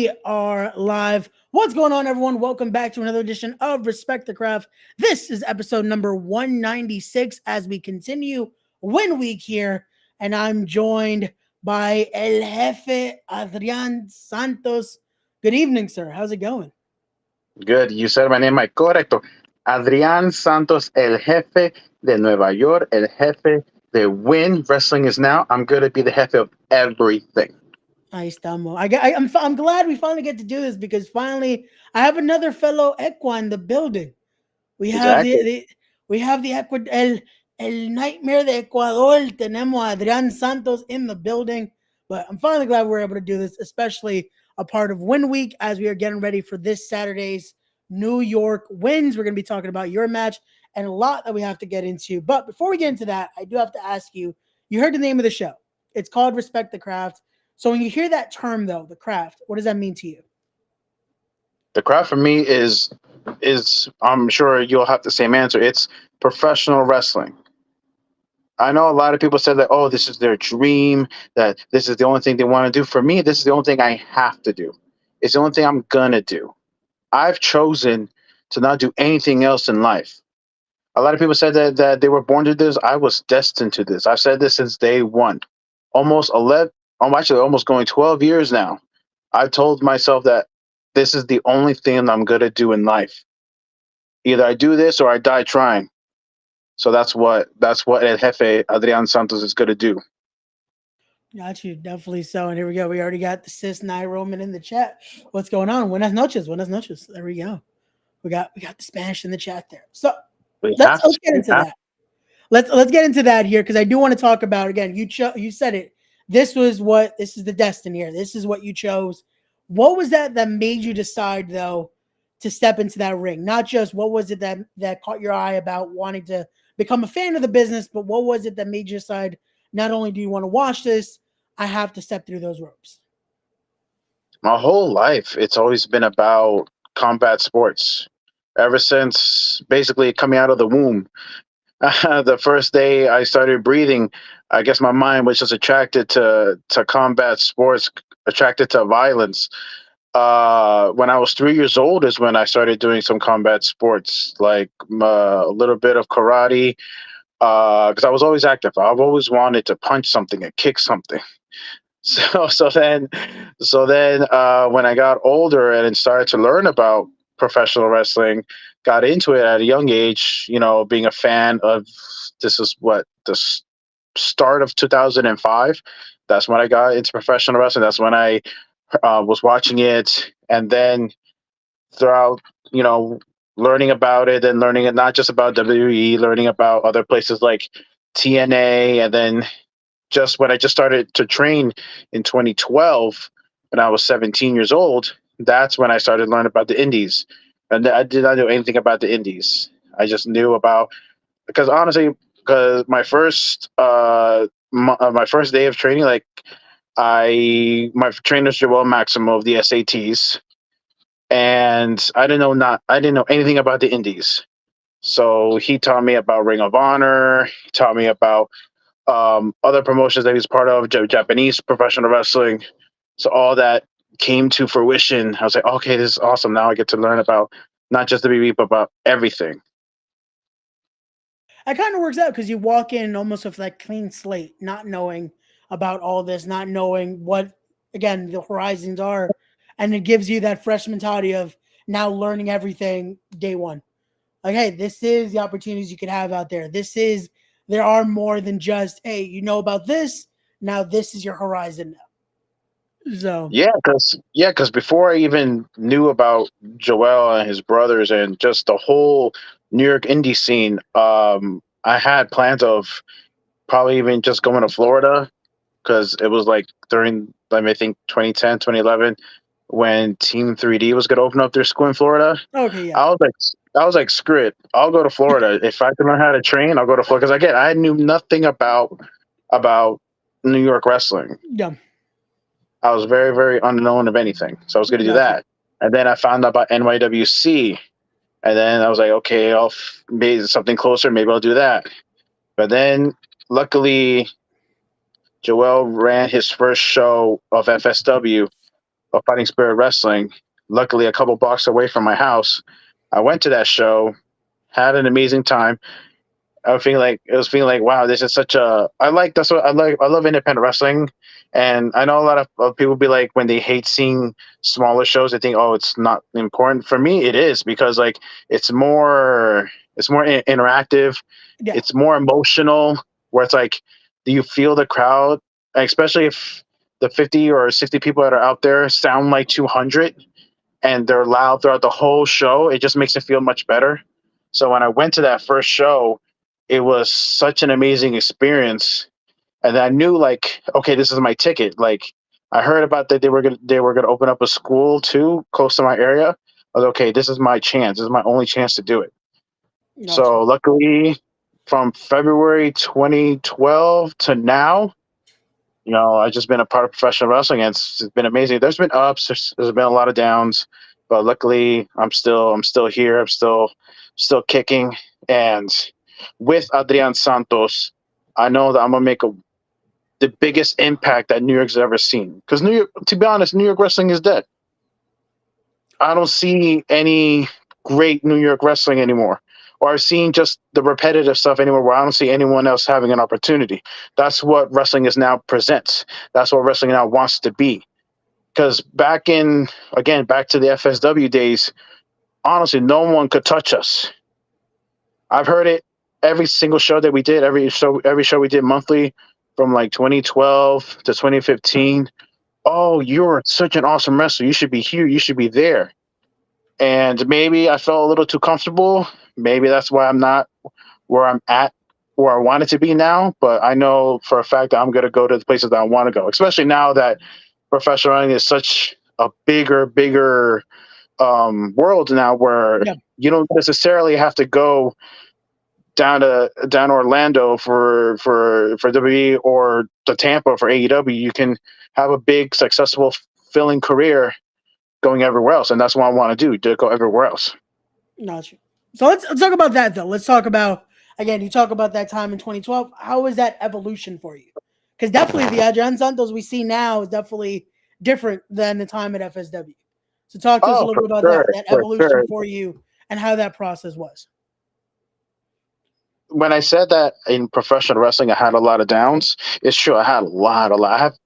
We are live. What's going on, everyone? Welcome back to another edition of Respect the Craft. This is episode number 196 as we continue Win Week here. And I'm joined by El Jefe Adrian Santos. Good evening, sir. How's it going? Good. You said my name right. Correcto. Adrian Santos, el jefe de Nueva York, el jefe de Win. Wrestling is now. I'm going to be the jefe of everything. Ahí estamos. I'm glad we finally get to do this because finally I have another fellow Equa in the building. We have Exactly. el nightmare de Ecuador. Tenemos a Adrian Santos in the building. But I'm finally glad we're able to do this, especially a part of Win Week as we are getting ready for this Saturday's New York Wins. We're going to be talking about your match and a lot that we have to get into. But before we get into that, I do have to ask you, you heard the name of the show. It's called Respect the Craft. So when you hear that term, though, the craft, what does that mean to you? The craft for me is I'm sure you'll have the same answer. It's professional wrestling. I know a lot of people said that, oh, this is their dream, that this is the only thing they want to do. For me, this is the only thing I have to do. It's the only thing I'm going to do. I've chosen to not do anything else in life. A lot of people said that they were born to this. I was destined to this. I've said this since day one. Almost 11, actually almost going 12 years now. I've told myself that this is the only thing I'm going to do in life. Either I do this or I die trying. So that's what El Jefe Adrian Santos is going to do. Got you, definitely so. And here we go. We already got the Sis Nye Roman in the chat. What's going on? Buenas noches. Buenas noches. There we go. We got the Spanish in the chat there. So let's get into that. Let's get into that here because I do want to talk about again. You said it. This is the destiny here. This is what you chose. What was that made you decide though to step into that ring? Not just what was it that caught your eye about wanting to become a fan of the business, but what was it that made you decide not only do you want to watch this, I have to step through those ropes? My whole life, it's always been about combat sports. Ever since basically coming out of the womb, the first day I started breathing, I guess my mind was just attracted to combat sports, attracted to violence. When I was 3 years old is when I started doing some combat sports, like a little bit of karate, because I was always active. I've always wanted to punch something and kick something. So then, when I got older and started to learn about professional wrestling, got into it at a young age. You know, being a fan of this is what start of 2005. That's when I got into professional wrestling. That's when I was watching it, and then throughout, you know, learning about it and learning it not just about WWE, learning about other places like TNA, and then just when I just started to train in 2012, when I was 17 years old, that's when I started learning about the indies. And I did not know anything about the indies. I just knew about because honestly, because my first day of training, like my trainer's Joel Maximo of the SATs, and I didn't know anything about the indies. So he taught me about Ring of Honor. He taught me about other promotions that he's part of, Japanese professional wrestling. So all that came to fruition. I was like, okay, this is awesome. Now I get to learn about not just the WWE, but about everything. It kind of works out because you walk in almost with that clean slate, not knowing about all this, not knowing what, again, the horizons are. And it gives you that fresh mentality of now learning everything day one. Like, hey, this is the opportunities you could have out there. There are more than just, hey, you know about this. Now this is your horizon now. So Because before I even knew about Joel and his brothers and just the whole New York indie scene, I had plans of probably even just going to Florida because it was like during, I think 2010, 2011, when Team 3D was going to open up their school in Florida. Okay, yeah. I was like, screw it, I'll go to Florida. If I can learn how to train, I'll go to Florida. Because again, I knew nothing about New York wrestling. Yeah. I was very, very unknown of anything. So I was going to do that. And then I found out about NYWC. And then I was like, okay, I'll maybe something closer. Maybe I'll do that. But then luckily, Joel ran his first show of FSW of Fighting Spirit Wrestling. Luckily, a couple blocks away from my house. I went to that show, had an amazing time. I was feeling like, wow, this is such a. I like that's what I like. I love independent wrestling, and I know a lot of people be like when they hate seeing smaller shows, they think, oh, it's not important. For me, it is because like it's more interactive, Yeah. it's more emotional. Where it's like, do you feel the crowd, especially if the 50 or 60 people that are out there sound like 200 and they're loud throughout the whole show? It just makes it feel much better. So when I went to that first show, it was such an amazing experience, and I knew like, okay, this is my ticket. Like I heard about that they were gonna open up a school too close to my area. I was okay. This is my chance. This is my only chance to do it. Gotcha. So luckily, from February 2012 to now, I just been a part of professional wrestling, and it's been amazing. There's been ups, there's been a lot of downs, but luckily, I'm still here. I'm still kicking, and with Adrian Santos, I know that I'm gonna make the biggest impact that New York's ever seen. Because New York, to be honest, New York wrestling is dead. I don't see any great New York wrestling anymore. Or I've seen just the repetitive stuff anymore where I don't see anyone else having an opportunity. That's what wrestling is now presents. That's what wrestling now wants to be. Because back to the FSW days, honestly, no one could touch us. I've heard it every single show that we did, every show we did monthly from like 2012 to 2015. Oh, you're such an awesome wrestler. You should be here. You should be there. And maybe I felt a little too comfortable. Maybe that's why I'm not where I'm at, where I wanted to be now. But I know for a fact that I'm going to go to the places that I want to go, especially now that professional wrestling is such a bigger world now, where Yeah. you don't necessarily have to go down Orlando for WWE or to Tampa for AEW. You can have a big, successful, filling career going everywhere else, and that's what I want to do. To go everywhere else. Gotcha. So let's talk about that though. Let's talk about again. You talk about that time in 2012. How was that evolution for you? Because definitely the Adrian Santos we see now is definitely different than the time at FSW. So talk to us a Oh, little for bit about sure, that for evolution sure. for you and how that process was. When I said that in professional wrestling, I had a lot of downs. It's true. I had a lot.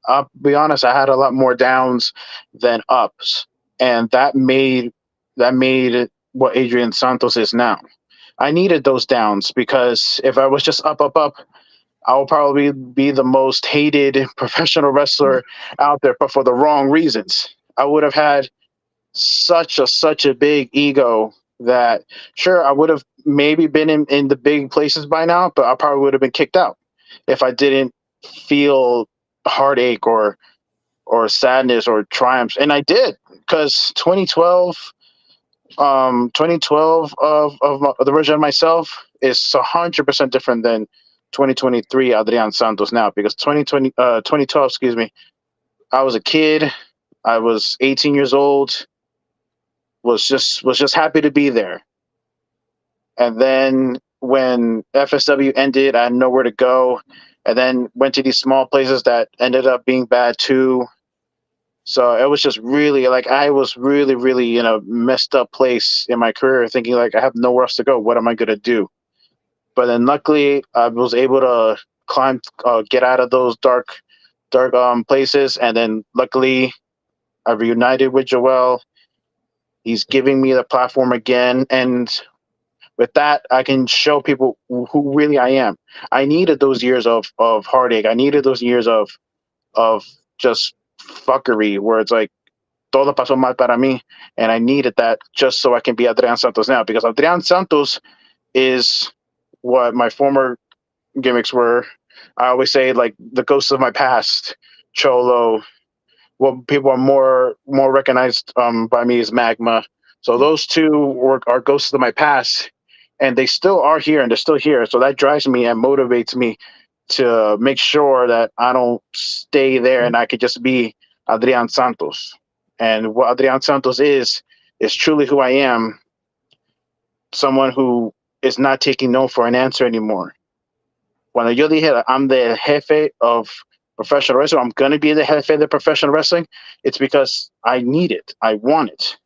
I'll be honest. I had a lot more downs than ups, and that made it what Adrian Santos is now. I needed those downs because if I was just up, I will probably be the most hated professional wrestler out there, but for the wrong reasons. I would have had such a big ego that sure I would have maybe been in the big places by now, but I probably would have been kicked out if I didn't feel heartache or sadness or triumphs. And I did, because 2012 of the version of myself is 100% different than 2023 Adrian Santos now, because 2012, excuse me, I was a kid. I was 18 years old, was just happy to be there. And then when FSW ended, I had nowhere to go, and then went to these small places that ended up being bad too. So it was just really like I was really in a messed up place in my career, thinking like I have nowhere else to go. What am I gonna do? But then luckily I was able to get out of those dark places, and then luckily I reunited with Joel. He's giving me the platform again, and with that, I can show people who really I am. I needed those years of heartache. I needed those years of just fuckery, where it's like todo pasó mal para mí, and I needed that just so I can be Adrian Santos now, because Adrian Santos is what my former gimmicks were. I always say like the ghosts of my past, Cholo. What people are more recognized by me is Magma. So Yeah. those two are ghosts of my past, and they still are here, and they're still here. So that drives me and motivates me to make sure that I don't stay there, and I could just be Adrian Santos. And what Adrian Santos is truly who I am. Someone who is not taking no for an answer anymore. Cuando yo dije I'm the jefe professional wrestling, I'm going to be the head of the professional wrestling, it's because I need it. I want it.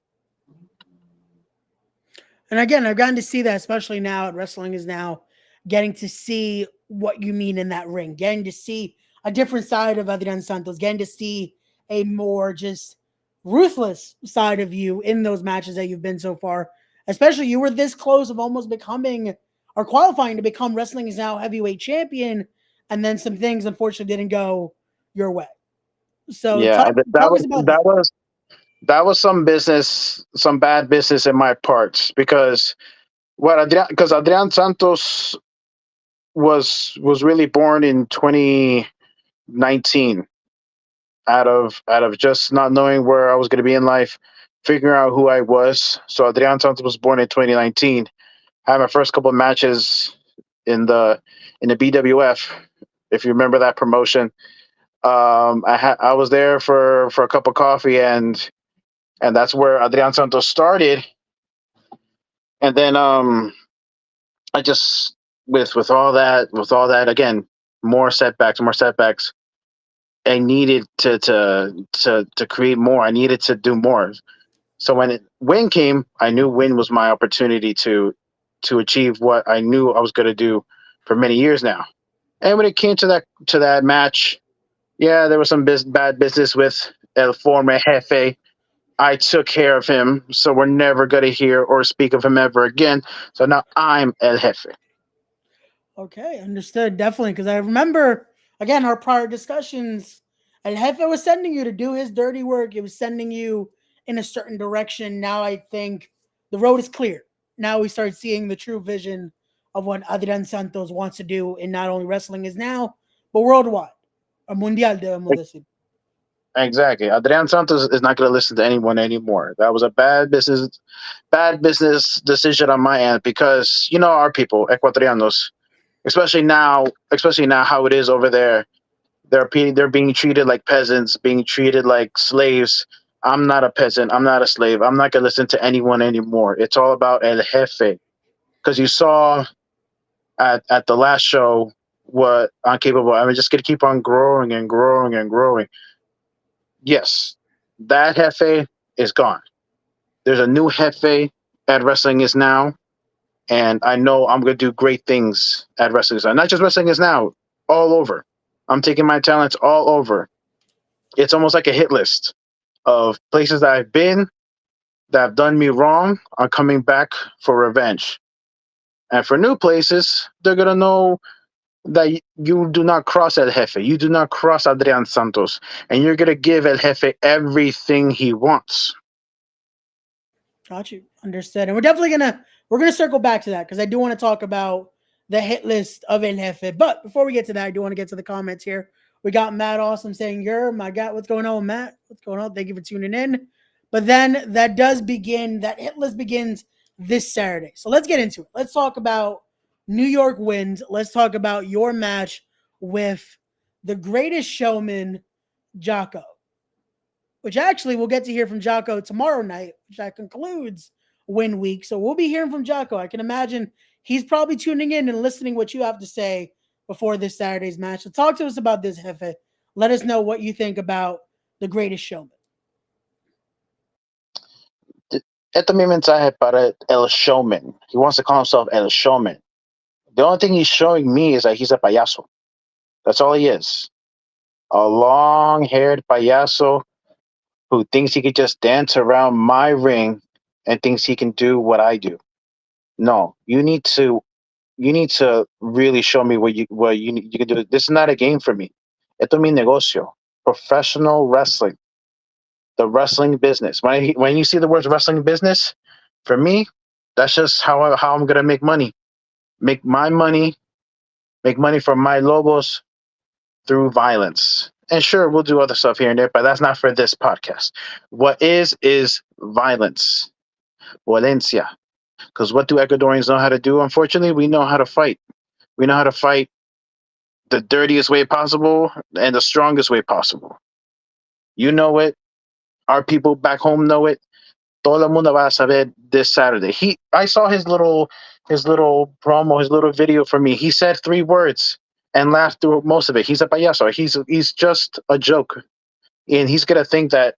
And again, I've gotten to see that, especially now at Wrestling is Now, getting to see what you mean in that ring, getting to see a different side of Adrian Santos, getting to see a more just ruthless side of you in those matches that you've been so far. Especially, you were this close of almost becoming or qualifying to become Wrestling is Now heavyweight champion, and then some things unfortunately didn't go your way. So Yeah, talk, talk us about that. that was some business, some bad business in my parts because Adrian Santos was really born in 2019 out of just not knowing where I was going to be in life, figuring out who I was. So Adrian Santos was born in 2019. I had my first couple of matches in the BWF, if you remember that promotion. I was there for a cup of coffee, and that's where Adrian Santos started. And then I just with all that again, more setbacks. I needed to create more. I needed to do more. So when came, I knew win was my opportunity to achieve what I knew I was going to do for many years now. And when it came to that match, yeah, there was some bad business with El Forme Jefe. I took care of him, so we're never going to hear or speak of him ever again. So now I'm El Jefe. Okay, understood. Definitely. Because I remember, again, our prior discussions, and Hefe was sending you to do his dirty work. It was sending you in a certain direction. Now I think the road is clear. Now we start seeing the true vision of what Adrian Santos wants to do in not only Wrestling is Now, but worldwide. A mundial, debemos decir. Exactly. Adrian Santos is not going to listen to anyone anymore. That was a bad business decision on my end because our people, Ecuadorianos, especially now how it is over there. They're being treated like peasants, being treated like slaves. I'm not a peasant. I'm not a slave. I'm not gonna listen to anyone anymore. It's all about El Jefe. Because you saw at the last show what I'm capable. I'm just gonna keep on growing and growing and growing. Yes, that Jefe is gone. There's a new Jefe at Wrestling is Now, and I know I'm gonna do great things at Wrestling is Now. Not just Wrestling is Now, all over. I'm taking my talents all over. It's almost like a hit list of places that I've been that have done me wrong are coming back for revenge. And for new places, they're gonna know that you do not cross El Jefe, you do not cross Adrian Santos, and you're gonna give El Jefe everything he wants. Got you. Understood. And we're gonna circle back to that because I do want to talk about the hit list of El Jefe. But before we get to that, I do want to get to the comments here. We got Matt Awesome saying, "You're my God." What's going on, Matt? What's going on? Thank you for tuning in. But then that hit list begins this Saturday. So let's get into it. Let's talk about New York wins. Let's talk about your match with the greatest showman, Jocko, which actually we'll get to hear from Jocko tomorrow night, which that concludes Win Week. So we'll be hearing from Jocko. I can imagine he's probably tuning in and listening what you have to say before this Saturday's match. So talk to us about this, Jefe. Let us know what you think about the greatest showman. Ito may mensahe para El Showman. He wants to call himself El Showman. The only thing he's showing me is that he's a payaso. That's all he is. A long-haired payaso who thinks he could just dance around my ring and thinks he can do what I do. No, you need to really show me what you can do. This is not a game for me. Esto es mi negocio. Professional wrestling, the wrestling business. When you see the words wrestling business, for me, that's just how I'm gonna make money. Make my money. Make money from my logos through violence. And sure, we'll do other stuff here and there, but that's not for this podcast. What is violence, violencia. Because what do Ecuadorians know how to do? Unfortunately, we know how to fight. We know how to fight the dirtiest way possible and the strongest way possible. You know it. Our people back home know it. Todo el mundo va a saber this Saturday. I saw his little promo, his little video for me. He said 3 words. and laugh through most of it. He's a payaso. He's just a joke, and he's gonna think that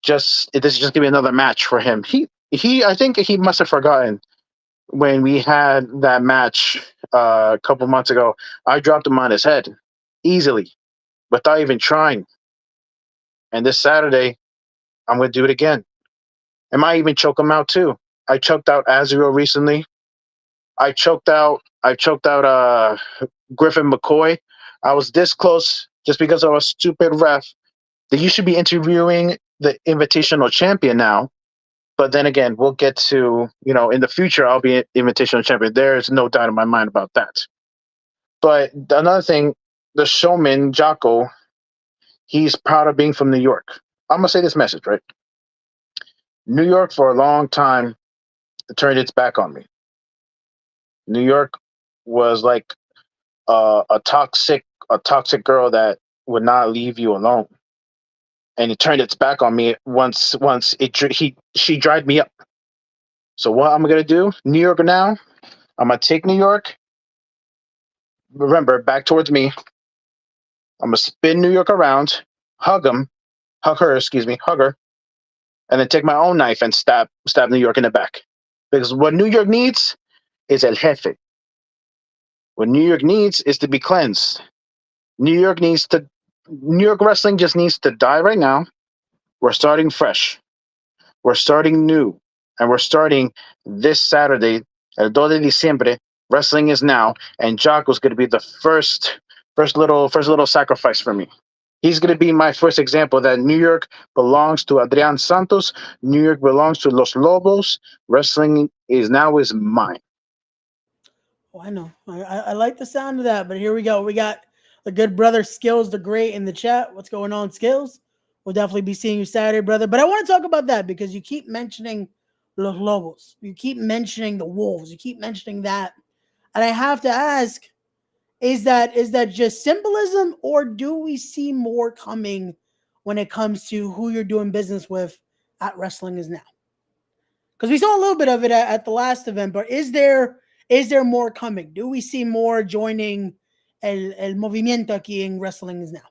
this is just gonna be another match for him. I think he must have forgotten when we had that match a couple months ago. I dropped him on his head easily without even trying. And this Saturday, I'm gonna do it again. I might even choke him out too. I choked out Azrael recently. I choked out Griffin McCoy. I was this close just because of a stupid ref that you should be interviewing the invitational champion now. But then again, we'll get to, in the future, I'll be invitational champion. There's no doubt in my mind about that. But another thing, the showman, Jocko, he's proud of being from New York. I'm going to say this message, right? New York for a long time turned its back on me. New York was like a toxic girl that would not leave you alone, and it turned its back on me once she dried me up. So what I'm gonna do, New York now, I'm gonna take New York. Remember, back towards me. I'm gonna spin New York around, hug her, and then take my own knife and stab New York in the back. Because what New York needs is el jefe. What New York needs is to be cleansed. New York wrestling just needs to die right now. We're starting fresh. We're starting new. And we're starting this Saturday, el 2 de diciembre. Wrestling is now. And Jocko's going to be the first little sacrifice for me. He's going to be my first example that New York belongs to Adrian Santos. New York belongs to Los Lobos. Wrestling is mine. Oh, I know. I like the sound of that, but here we go. We got the good brother Skills the Great in the chat. What's going on, Skills? We'll definitely be seeing you Saturday, brother. But I want to talk about that because you keep mentioning Los Lobos. You keep mentioning the Wolves. You keep mentioning that. And I have to ask, is that just symbolism, or do we see more coming when it comes to who you're doing business with at Wrestling Is Now? Because we saw a little bit of it at the last event, but is there more coming? Do we see more joining el movimiento aquí in Wrestling Is Now?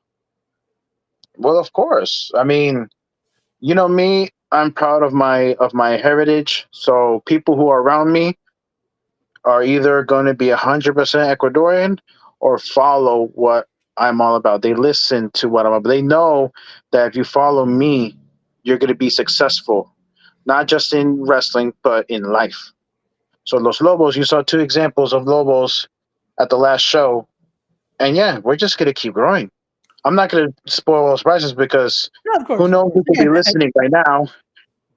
Well, of course. I mean, you know me, I'm proud of my heritage. So people who are around me are either going to be 100% Ecuadorian or follow what I'm all about. They listen to what I'm about. They know that if you follow me, you're going to be successful, not just in wrestling, but in life. So Los Lobos, you saw 2 examples of Lobos at the last show. And yeah, we're just going to keep growing. I'm not going to spoil all surprises because No, of course, who knows who could be yeah, listening right now.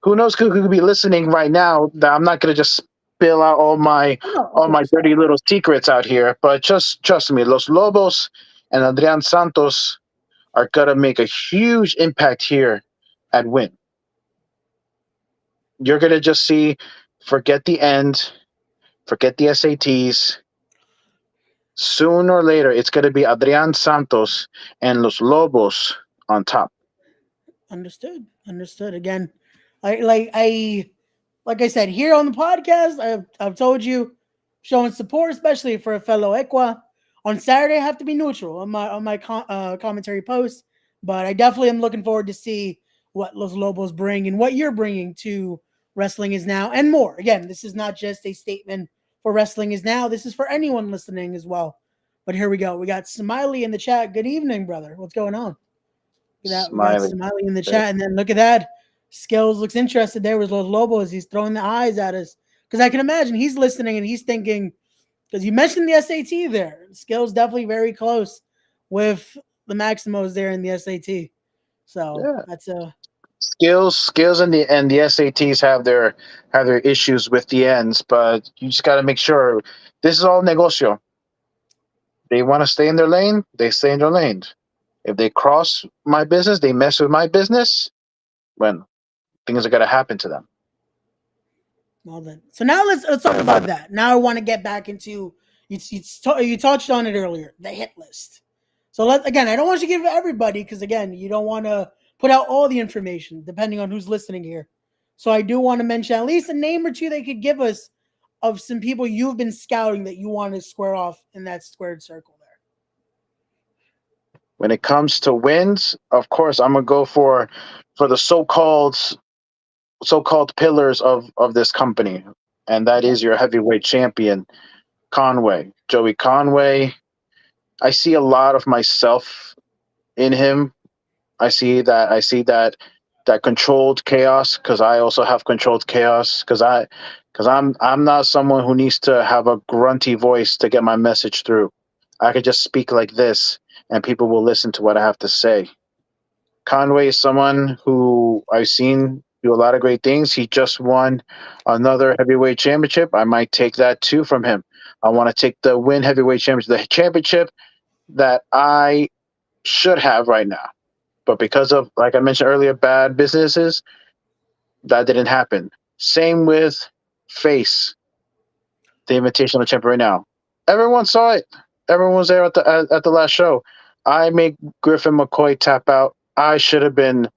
Who knows who could be listening right now that I'm not going to just spill out all my dirty little secrets out here. But just trust me, Los Lobos and Adrian Santos are going to make a huge impact here at Win. You're going to just see, forget the end, forget the SATs. Sooner or later, it's going to be Adrian Santos and Los Lobos on top. Understood. Again, like I said here on the podcast, I've told you, showing support, especially for a fellow Equa. On Saturday, I have to be neutral on my commentary post, but I definitely am looking forward to see what Los Lobos bring and what you're bringing to Wrestling Is Now and more. Again, this is not just a statement for Wrestling Is Now. This is for anyone listening as well. But here we go. We got Smiley in the chat. Good evening, brother. What's going on? Look at that. We got Smiley in the chat. And then look at that. Skills looks interested there with Los Lobos. He's throwing the eyes at us. Because I can imagine he's listening and he's thinking, because you mentioned the SAT there. Skills definitely very close with the Maximos there in the SAT. So yeah. That's a skills and the SATs have their issues with the ends, but you just got to make sure this is all negocio. They want to stay in their lane, they stay in their lane. If they cross my business, they mess with my business, when things are going to happen to them. Well then, so now let's talk about that. Now I want to get back into you touched on it earlier, the hit list. So I don't want you to give it to everybody because again, you don't want to put out all the information depending on who's listening here. So I do want to mention at least a name or two they could give us of some people you've been scouting that you want to square off in that squared circle there. When it comes to wins, of course, I'm gonna go for the so called pillars of this company, and that is your heavyweight champion, Conway, Joey Conway. I see a lot of myself in him. I see that controlled chaos, because I also have controlled chaos, because I'm not someone who needs to have a grunty voice to get my message through. I could just speak like this and people will listen to what I have to say. Conway is someone who I've seen do a lot of great things. He just won another heavyweight championship. I might take that too from him. I want to take the win heavyweight championship, the championship that I should have right now. But because of, like I mentioned earlier, bad businesses, that didn't happen. Same with Face, the Invitational champion right now. Everyone saw it. Everyone was there at the last show. I make Griffin McCoy tap out. I should have been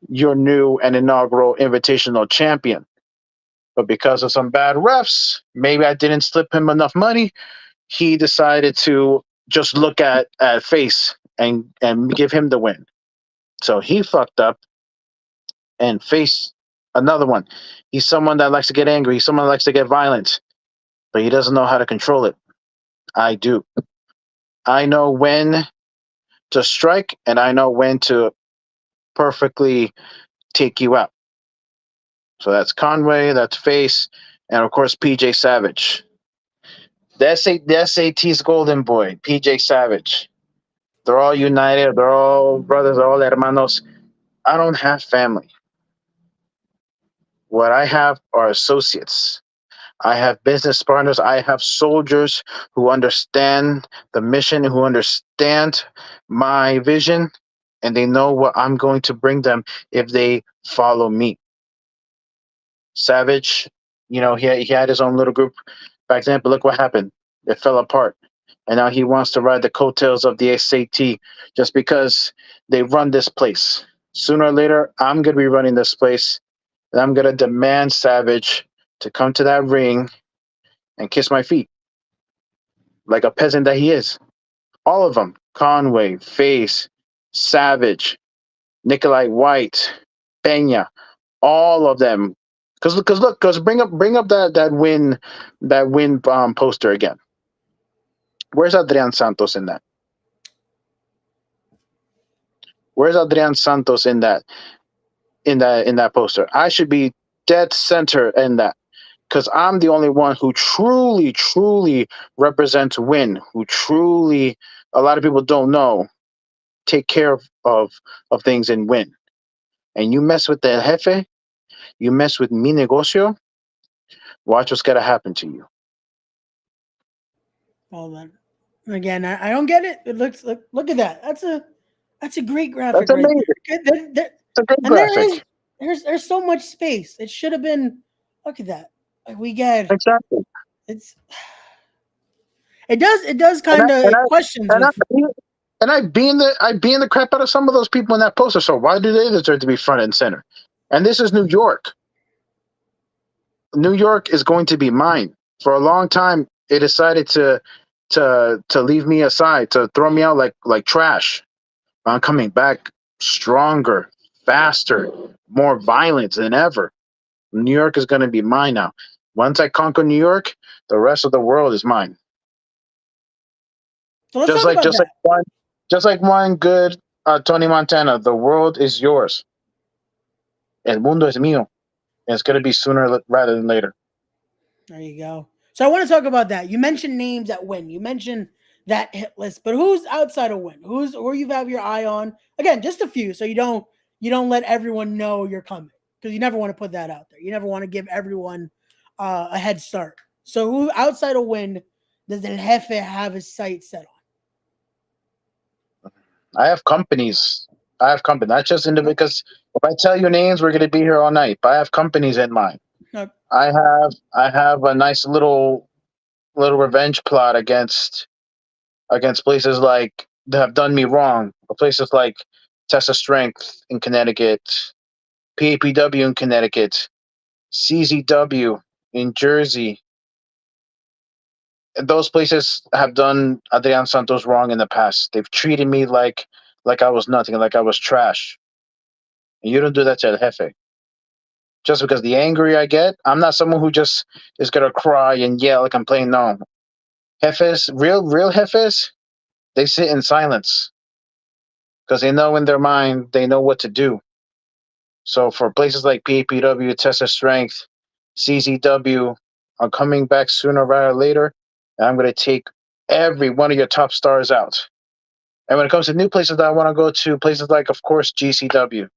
your new and inaugural Invitational champion. But because of some bad refs, maybe I didn't slip him enough money. He decided to just look at Face and give him the win. So he fucked up and Face another one. He's someone that likes to get angry. He's someone that likes to get violent, but he doesn't know how to control it. I do. I know when to strike and I know when to perfectly take you out. So that's Conway, that's Face, and of course PJ Savage. The SAT's golden boy, PJ Savage. They're all united. They're all brothers, all hermanos. I don't have family. What I have are associates. I have business partners. I have soldiers who understand the mission, who understand my vision, and they know what I'm going to bring them if they follow me. Savage, he had his own little group back then, but look what happened. It fell apart. And now he wants to ride the coattails of the SAT just because they run this place. Sooner or later, I'm going to be running this place, and I'm going to demand Savage to come to that ring and kiss my feet like a peasant that he is. All of them: Conway, Face, Savage, Nikolai White, Pena, all of them. Because bring up that win poster again. Where's Adrian Santos in that? Where's Adrian Santos in that poster? I should be dead center in that, because I'm the only one who truly, truly represents win. Who truly, a lot of people don't know, take care of things and win. And you mess with the jefe, you mess with mi negocio. Watch what's gonna happen to you. Well then, again, I don't get it. It looks look at that. That's a great graphic That's right amazing. there. It's a good And graphic. there's so much space. It should have been. Look at that. Like we get Exactly. it's. It does And I kind of and I questions and I with. and I being the crap out of some of those people in that poster. So why do they deserve to be front and center? And this is New York. New York is going to be mine. For a long time, it decided to leave me aside, to throw me out like trash. I'm coming back stronger, faster, more violent than ever. New York is going to be mine now. Once I conquer New York, the rest of the world is mine. So let's Just talk like about just that. like one, just like one good Tony Montana. The world is yours. El mundo es mío. And it's going to be sooner rather than later. There you go. So I want to talk about that. You mentioned names that win. You mentioned that hit list, but who's outside of win? Who you have your eye on? Again, just a few, so you don't let everyone know you're coming, because you never want to put that out there. You never want to give everyone a head start. So who outside of win does El Jefe have his sights set I have companies. I have company, not just on? individual. Because if I tell you names, we're going to be here all night. But I have companies in mind. No, I have a nice little revenge plot against places like that have done me wrong. Or places like Tessa Strength in Connecticut, PAPW in Connecticut, CZW in Jersey, those places have done Adrian Santos wrong in the past. They've treated me like I was nothing, like I was trash. And you don't do that to El Jefe. Just because the angry I get, I'm not someone who just is gonna cry and yell and complain. No, Jefes, real Jefes, they sit in silence because they know in their mind they know what to do. So for places like PAPW, Test of Strength, CZW, are coming back sooner rather than later, and I'm gonna take every one of your top stars out. And when it comes to new places that I want to go to, places like, of course, GCW,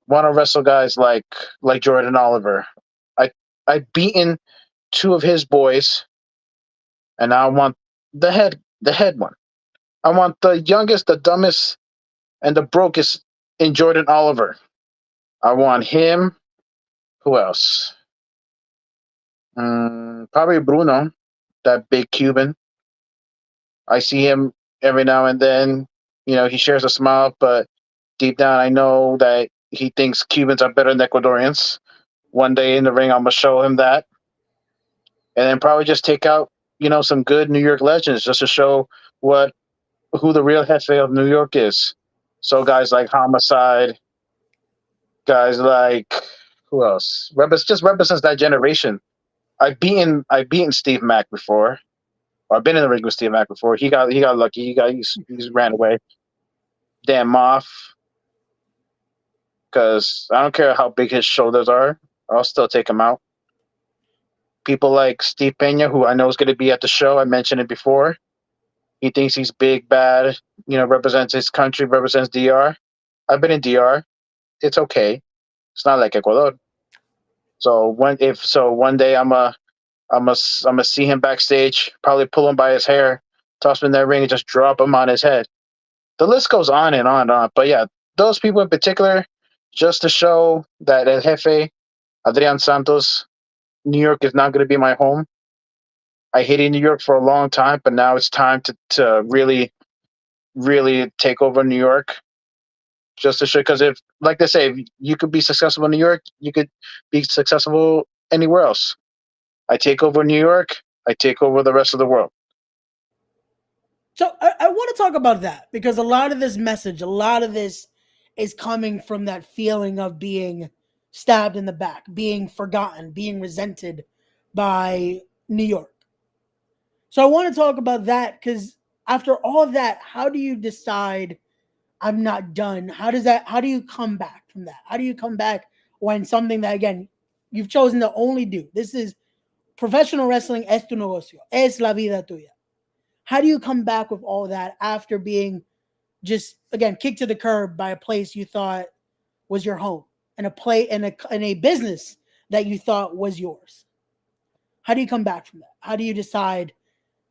want to wrestle guys like Jordan Oliver. I I've beaten two of his boys, and now I want the head one. I want the youngest, the dumbest, and the brokest in Jordan Oliver. I want him. Who else? Probably Bruno, that big Cuban. I see him every now and then. He shares a smile, but deep down, I know that he thinks Cubans are better than Ecuadorians. One day in the ring, I'm gonna show him that, and then probably just take out, some good New York legends just to show what who the real Jefe of New York is. So guys like Homicide, guys like who else? Just represents that generation. I've beaten Steve Mack before. Or I've been in the ring with Steve Mack before. He got lucky. He's ran away. Dan Moff, because I don't care how big his shoulders are. I'll still take him out. People like Steve Pena, who I know is going to be at the show. I mentioned it before. He thinks he's big, bad. Represents his country, represents DR. I've been in DR. It's okay. It's not like Ecuador. So one day I'm a see him backstage. Probably pull him by his hair, toss him in that ring, and just drop him on his head. The list goes on and on and on. But yeah, those people in particular, just to show that El Jefe, Adrian Santos, New York is not going to be my home. I hated New York for a long time, but now it's time to really, really take over New York. Just to show, because if, like they say, if you could be successful in New York, you could be successful anywhere else. I take over New York, I take over the rest of the world. So I want to talk about that because a lot of this message, a lot of this is coming from that feeling of being stabbed in the back, being forgotten, being resented by New York. So I want to talk about that because after all of that, how do you decide I'm not done? How do you come back from that? How do you come back when something that, again, you've chosen to only do? This is professional wrestling, es tu negocio, es la vida tuya. How do you come back with all that after being just, again, kicked to the curb by a place you thought was your home and a business that you thought was yours? How do you come back from that? How do you decide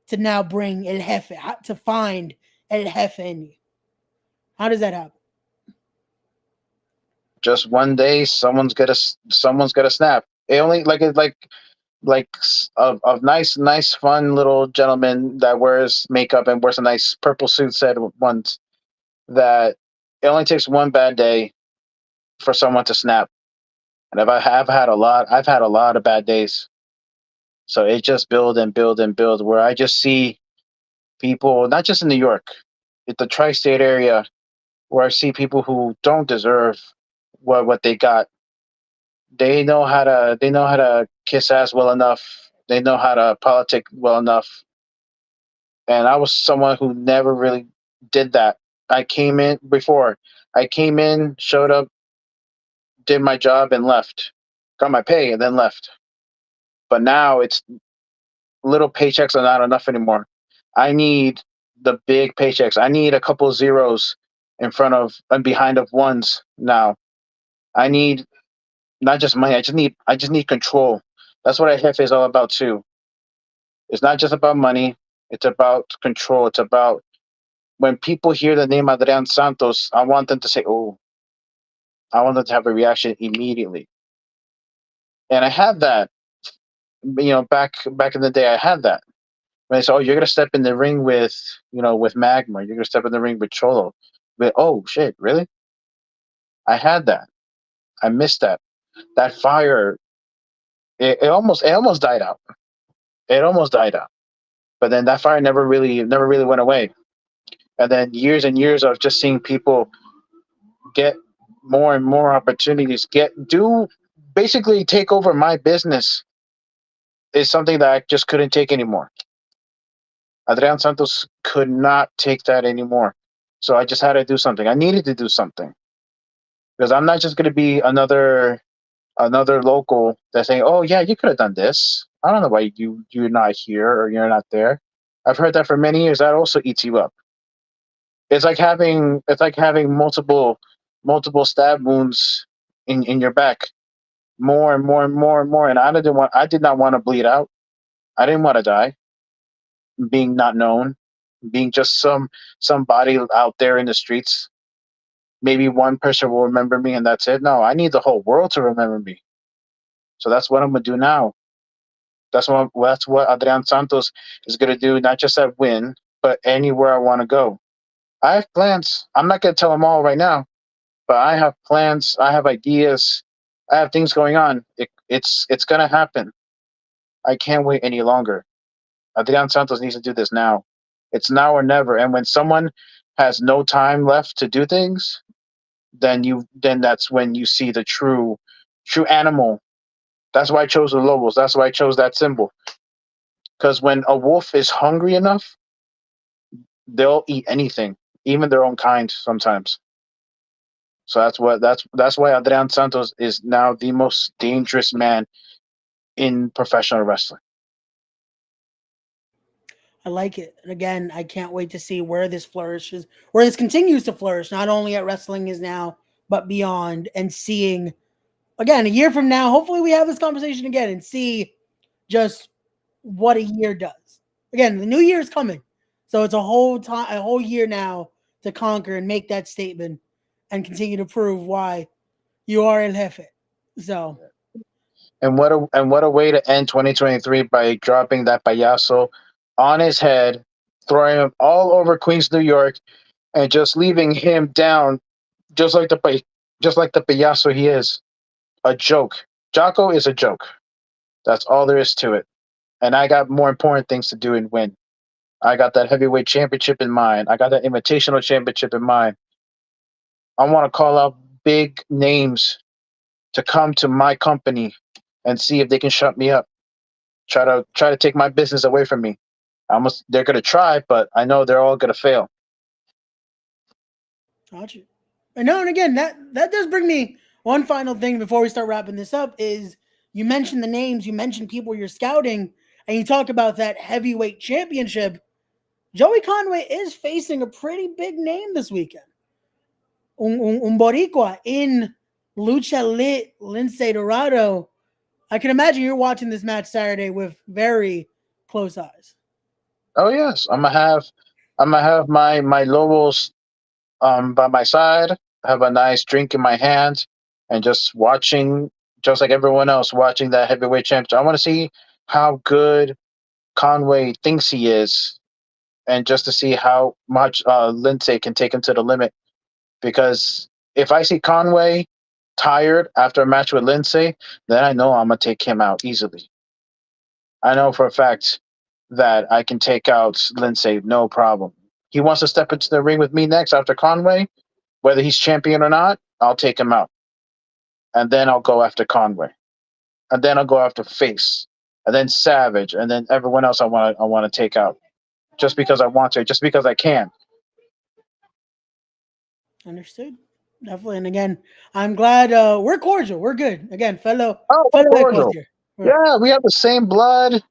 to now bring El Jefe, to find El Jefe in you? How does that happen? Just one day, someone's gonna snap. It only like a nice fun little gentleman that wears makeup and wears a nice purple suit said once that it only takes one bad day for someone to snap. And if I have had a lot, I've had a lot of bad days. So it just build and build and build where I just see people, not just in New York, it's the tri-state area, where I see people who don't deserve what they got. They know how to kiss ass well enough. They know how to politic well enough. And I was someone who never really did that. I came in before. I came in, showed up, did my job, and left. Got my pay and then left. But now it's little paychecks are not enough anymore. I need the big paychecks. I need a couple of zeros in front of and behind of ones now. I need not just money. I just need control. That's what a Jefe is all about too. It's not just about money. It's about control. It's about when people hear the name Adrian Santos, I want them to say, "Oh," I want them to have a reaction immediately. And I had that. Back in the day, I had that. When they say, "Oh, you're gonna step in the ring with Magma. You're gonna step in the ring with Cholo." But oh shit, really? I had that. I missed that. That fire. It almost died out. It almost died out. But then that fire never really went away. And then years and years of just seeing people get more and more opportunities, basically take over my business is something that I just couldn't take anymore. Adrian Santos could not take that anymore. So I just had to do something. I needed to do something because I'm not just going to be another local that's saying, "Oh yeah, you could have done this." I don't know why you're not here or you're not there. I've heard that for many years. That also eats you up. It's like having multiple stab wounds in your back, more and more and more and more. And I did not want to bleed out. I didn't want to die, being not known, being just somebody out there in the streets. Maybe one person will remember me and that's it. No, I need the whole world to remember me. So that's what I'm gonna do now. That's what Adrian Santos is gonna do, not just at Win, but anywhere I want to go. I have plans. I'm not gonna tell them all right now, but I have plans. I have ideas. I have things going on. It's gonna happen. I can't wait any longer. Adrian Santos needs to do this now. It's now or never. And when someone has no time left to do things, then that's when you see the true animal. That's why I chose the lobos. That's why I chose that symbol. Because when a wolf is hungry enough, they'll eat anything, even their own kind sometimes. So that's why Adrian Santos is now the most dangerous man in professional wrestling. I like it. And again, I can't wait to see where this flourishes, where this continues to flourish, not only at wrestling is now, but beyond, and seeing again a year from now, hopefully we have this conversation again and see just what a year does. Again, the new year is coming. So it's a whole year now to conquer and make that statement and continue to prove why you are El Jefe. So And what a way to end 2023 by dropping that payaso on his head, throwing him all over Queens, New York, and just leaving him down, just like the payaso he is, a joke. Jocko is a joke. That's all there is to it. And I got more important things to do and win. I got that heavyweight championship in mind. I got that invitational championship in mind. I want to call out big names to come to my company and see if they can shut me up. Try to take my business away from me. They're gonna try, but I know they're all gonna fail. got you. And no, and again, that does bring me one final thing before we start wrapping this up is you mentioned the names, you mentioned people you're scouting, and you talk about that heavyweight championship. Joey Conway is facing a pretty big name this weekend. Boricua in Lucha Lit, Lince Dorado. I can imagine you're watching this match Saturday with very close eyes. Oh yes, I'm gonna have my Lobos by my side, have a nice drink in my hand, and just watching, just like everyone else, watching that heavyweight championship. I want to see how good Conway thinks he is, and just to see how much Lindsay can take him to the limit. Because if I see Conway tired after a match with Lindsay, then I know I'm gonna take him out easily. I know for a fact that I can take out Lindsay no problem. He wants to step into the ring with me next after Conway, whether he's champion or not, I'll take him out. And then I'll go after Conway. And then I'll go after Face. And then Savage. And then everyone else I wanna take out. Just because I want to, just because I can. Understood. Definitely. And again, I'm glad we're cordial. We're good. Again, Oh, fellow equals cordial. here. Yeah, we have the same blood.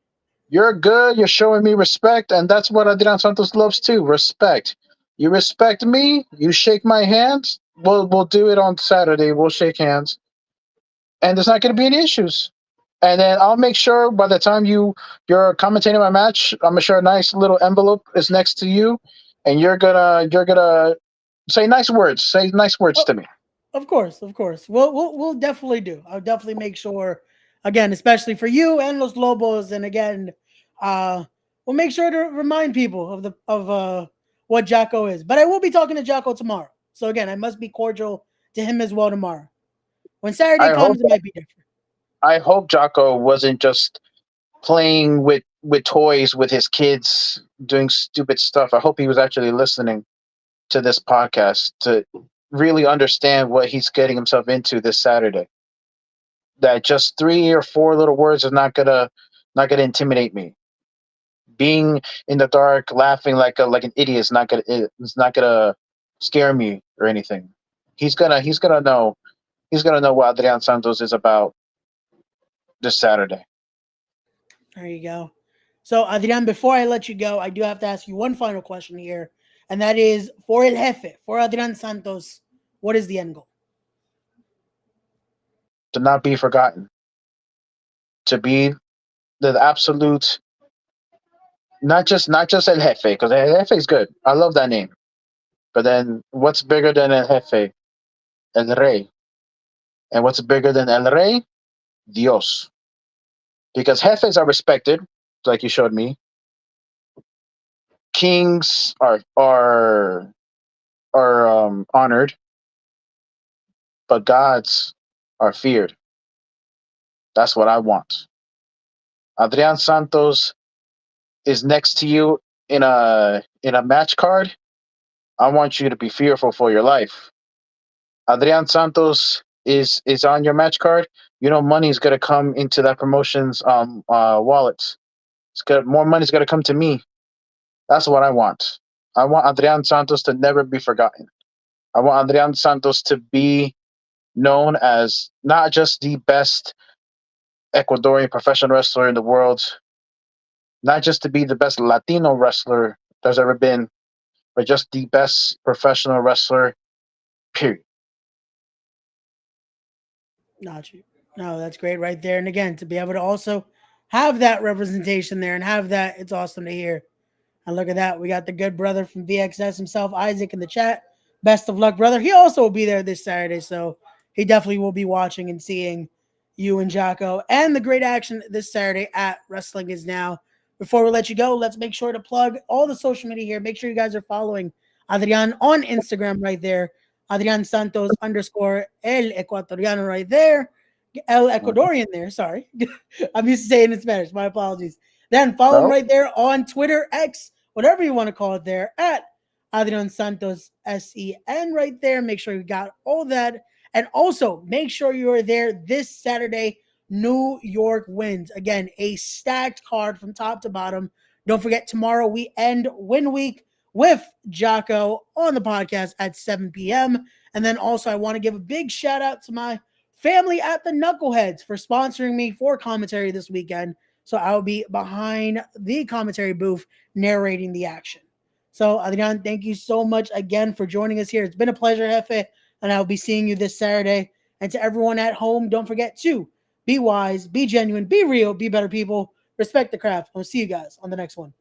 You're good. You're showing me respect, and that's what Adrian Santos loves too. Respect. You respect me. You shake my hands. We'll do it on Saturday. We'll shake hands, and there's not going to be any issues. And then I'll make sure by the time you're commentating my match, I'm gonna sure a nice little envelope is next to you, and you're gonna say nice words. Say nice words Oh, to me. of course, of course. We'll definitely do. I'll definitely make sure. Again, especially for you and Los Lobos, and again, we'll make sure to remind people of what Jocko is. But I will be talking to Jocko tomorrow. So again, I must be cordial to him as well tomorrow. When Saturday I hope comes, it might be different. I hope Jocko wasn't just playing with with toys with his kids doing stupid stuff. I hope he was actually listening to this podcast to really understand what he's getting himself into this Saturday. That just 3 or 4 little words is not gonna intimidate me. Being in the dark, laughing like an idiot is not gonna scare me or anything. He's gonna know what Adrian Santos is about this Saturday. There you go. So, Adrian, before I let you go, I do have to ask you one final question here, and that is for El Jefe, for Adrian Santos, what is the end goal? To not be forgotten. To be the absolute, not just El Jefe, because El Jefe is good. I love that name. But then what's bigger than El Jefe? El Rey. And what's bigger than El Rey? Dios. Because jefes are respected, like you showed me. Kings are honored, but gods are feared. That's what I want. Adrian Santos is next to you in a match card. I want you to be fearful for your life. Adrian Santos is on your match card. You know money's gonna come into that promotion's wallet. More money's gonna come to me. That's what I want. I want Adrian Santos to never be forgotten. I want Adrian Santos to be known as not just the best Ecuadorian professional wrestler in the world, not just to be the best Latino wrestler there's ever been, but just the best professional wrestler, period. Not you. No, that's great right there. And again, to be able to also have that representation there and have that, it's awesome to hear. And look at that. We got the good brother from VXS himself, Isaac, in the chat. Best of luck, brother. He also will be there this Saturday, so he definitely will be watching and seeing you and Jocko and the great action this Saturday at Wrestling Is Now. Before we let you go, let's make sure to plug all the social media here. Make sure you guys are following Adrian on Instagram right there. Adrian Santos _ El Ecuatoriano right there. El Ecuadorian there. Sorry. I'm used to saying it in Spanish. My apologies. Then follow him right there on Twitter, X, whatever you want to call it there, at Adrian Santos SEN right there. Make sure you got all that. And also make sure you are there this Saturday. New York wins. Again, a stacked card from top to bottom. Don't forget, tomorrow we end Win Week with Jocko on the podcast at 7 p.m. And then also I want to give a big shout out to my family at the Knuckleheads for sponsoring me for commentary this weekend. So I will be behind the commentary booth narrating the action. So, Adrian, thank you so much again for joining us here. It's been a pleasure, Jefe, and I'll be seeing you this Saturday. And to everyone at home, don't forget to be wise, be genuine, be real, be better people, respect the craft. I'll see you guys on the next one.